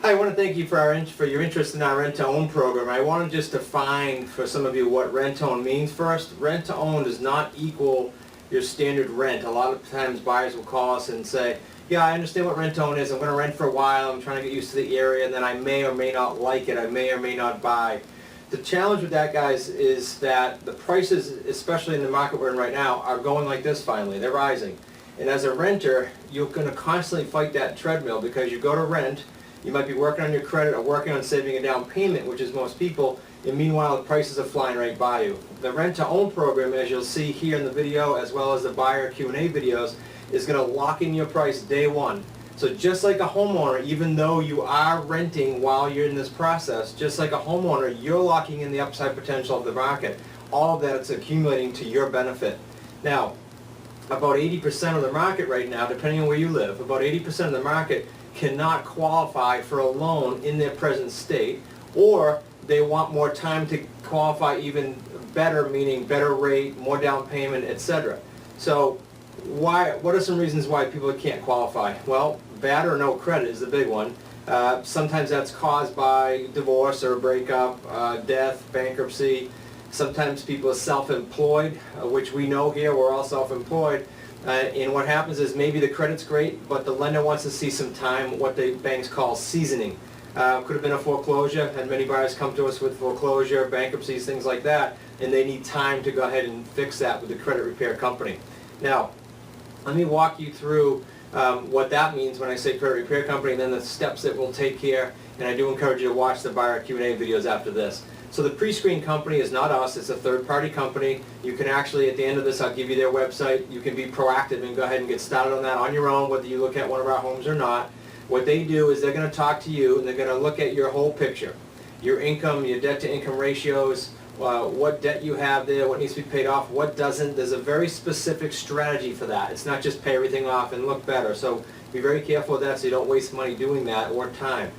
I want to thank you for your interest in our rent-to-own program. I want to just define for some of you what rent-to-own means first. Rent-to-own does not equal your standard rent. A lot of times buyers will call us and say, yeah, I understand what rent-to-own is. I'm going to rent for a while. I'm trying to get used to the area, and then I may or may not like it. I may or may not buy. The challenge with that, guys, is that the prices, especially in the market we're in right now, are going like this finally. They're rising. And as a renter, you're going to constantly fight that treadmill because you go to rent. You might be working on your credit or working on saving a down payment, which is most people, and meanwhile the prices are flying right by you. The rent-to-own program, as you'll see here in the video, as well as the buyer Q&A videos, is going to lock in your price day one. So just like a homeowner, even though you are renting while you're in this process, just like a homeowner, you're locking in the upside potential of the market. All of that is accumulating to your benefit. Now, about 80% of the market right now, depending on where you live, about 80% of the market cannot qualify for a loan in their present state, or they want more time to qualify even better, meaning better rate, more down payment, etc. So what are some reasons why people can't qualify? Well, bad or no credit is the big one. Sometimes that's caused by divorce or a breakup, death, bankruptcy. Sometimes people are self-employed, which we know here, we're all self-employed. And what happens is maybe the credit's great, but the lender wants to see some time, what the banks call seasoning. Could have been a foreclosure, and many buyers come to us with foreclosure, bankruptcies, things like that, and they need time to go ahead and fix that with the credit repair company. Now, let me walk you through what that means when I say credit repair company, and then the steps that we'll take here, and I do encourage you to watch the buyer Q&A videos after this. So the pre-screen company is not us, it's a third-party company. You can actually, at the end of this, I'll give you their website. You can be proactive and go ahead and get started on that on your own, whether you look at one of our homes or not. What they do is they're going to talk to you, and they're going to look at your whole picture. Your income, your debt-to-income ratios, what debt you have there, what needs to be paid off, what doesn't. There's a very specific strategy for that. It's not just pay everything off and look better. So be very careful with that so you don't waste money doing that or time.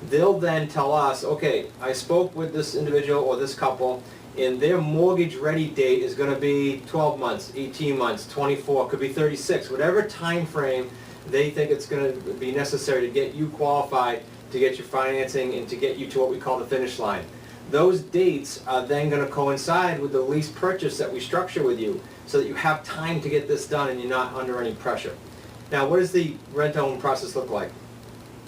They'll then tell us, okay, I spoke with this individual or this couple, and their mortgage ready date is going to be 12 months, 18 months, 24, could be 36, whatever time frame they think it's going to be necessary to get you qualified, to get your financing, and to get you to what we call the finish line. Those dates are then going to coincide with the lease purchase that we structure with you so that you have time to get this done and you're not under any pressure. Now, what does the rent-to-own process look like?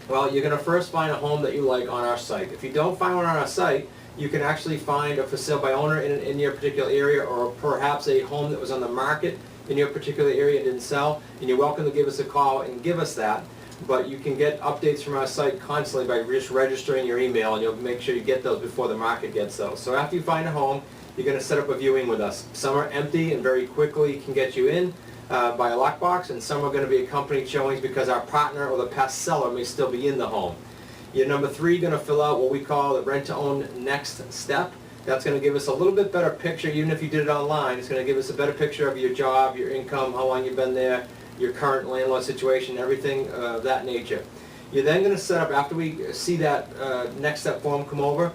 Well, you're going to first find a home that you like on our site. If you don't find one on our site, you can actually find a for sale by owner in your particular area, or perhaps a home that was on the market in your particular area and didn't sell, and you're welcome to give us a call and give us that. But you can get updates from our site constantly by just registering your email, and you'll make sure you get those before the market gets those. So after you find a home, you're going to set up a viewing with us. Some are empty and very quickly can get you in by a lockbox, and some are going to be accompanied showings because our partner or the past seller may still be in the home. You're number 3 going to fill out what we call the rent-to-own next step. That's going to give us a little bit better picture. Even if you did it online, it's going to give us a better picture of your job, your income, how long you've been there, your current landlord situation, everything of that nature. You're then going to set up, after we see that next step form come over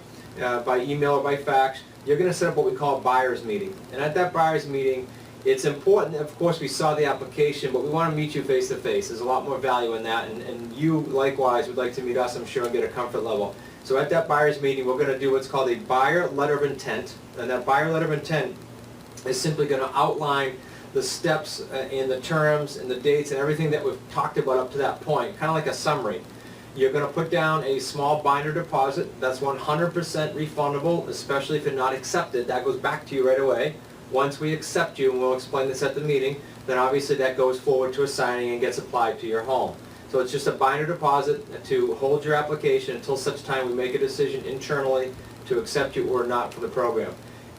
by email or by fax, you're going to set up what we call a buyer's meeting. And at that buyer's meeting, it's important, of course, we saw the application, but we want to meet you face to face. There's a lot more value in that, and you, likewise, would like to meet us, I'm sure, and get a comfort level. So at that buyer's meeting, we're going to do what's called a buyer letter of intent, and that buyer letter of intent is simply going to outline the steps and the terms and the dates and everything that we've talked about up to that point, kind of like a summary. You're going to put down a small binder deposit. That's 100% refundable, especially if you're not accepted. That goes back to you right away. Once we accept you, and we'll explain this at the meeting, then obviously that goes forward to a signing and gets applied to your home. So it's just a binder deposit to hold your application until such time we make a decision internally to accept you or not for the program.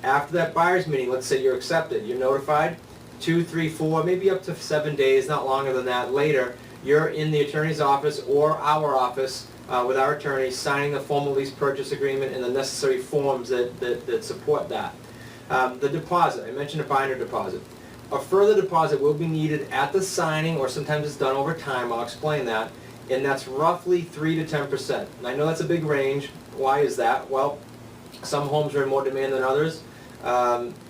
After that buyer's meeting, let's say you're accepted, you're notified, 2, 3, 4, maybe up to 7 days, not longer than that, later, you're in the attorney's office or our office with our attorney signing the formal lease purchase agreement and the necessary forms that support that. The deposit, I mentioned a binder deposit. A further deposit will be needed at the signing, or sometimes it's done over time, I'll explain that, and that's roughly 3 to 10%. And I know that's a big range. Why is that? Well, some homes are in more demand than others.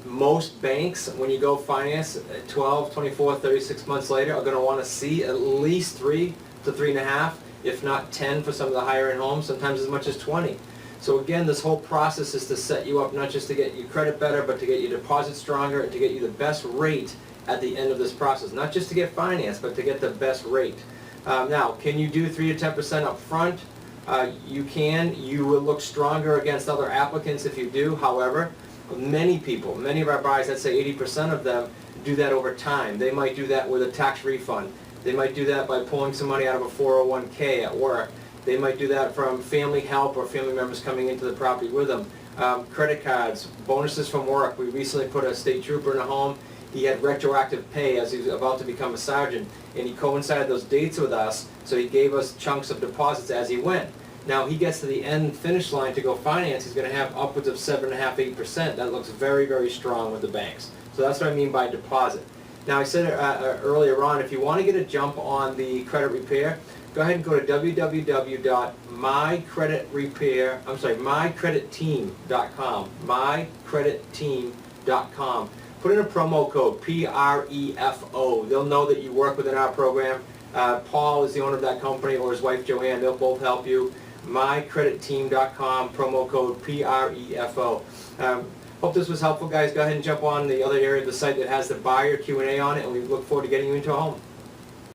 Most banks, when you go finance 12, 24, 36 months later, are going to want to see at least 3 to 3.5, if not 10 for some of the higher end homes, sometimes as much as 20. So again, this whole process is to set you up not just to get your credit better, but to get your deposit stronger and to get you the best rate at the end of this process. Not just to get financed, but to get the best rate. Now, can you do 3 to 10% up front? You can. You will look stronger against other applicants if you do. However, many people, many of our buyers, let's say 80% of them, do that over time. They might do that with a tax refund. They might do that by pulling some money out of a 401k at work. They might do that from family help or family members coming into the property with them. Credit cards, bonuses from work. We recently put a state trooper in a home. He had retroactive pay as he was about to become a sergeant, and he coincided those dates with us, so he gave us chunks of deposits as he went. Now he gets to the end finish line to go finance, he's going to have upwards of 7.5%, 8%. That looks very, very strong with the banks. So that's what I mean by deposit. Now I said earlier on, if you want to get a jump on the credit repair, go ahead and go to mycreditteam.com, mycreditteam.com. Put in a promo code, PREFO. They'll know that you work within our program. Paul is the owner of that company, or his wife Joanne. They'll both help you. mycreditteam.com, promo code PREFO. Hope this was helpful, guys. Go ahead and jump on the other area of the site that has the buyer Q&A on it, and we look forward to getting you into a home.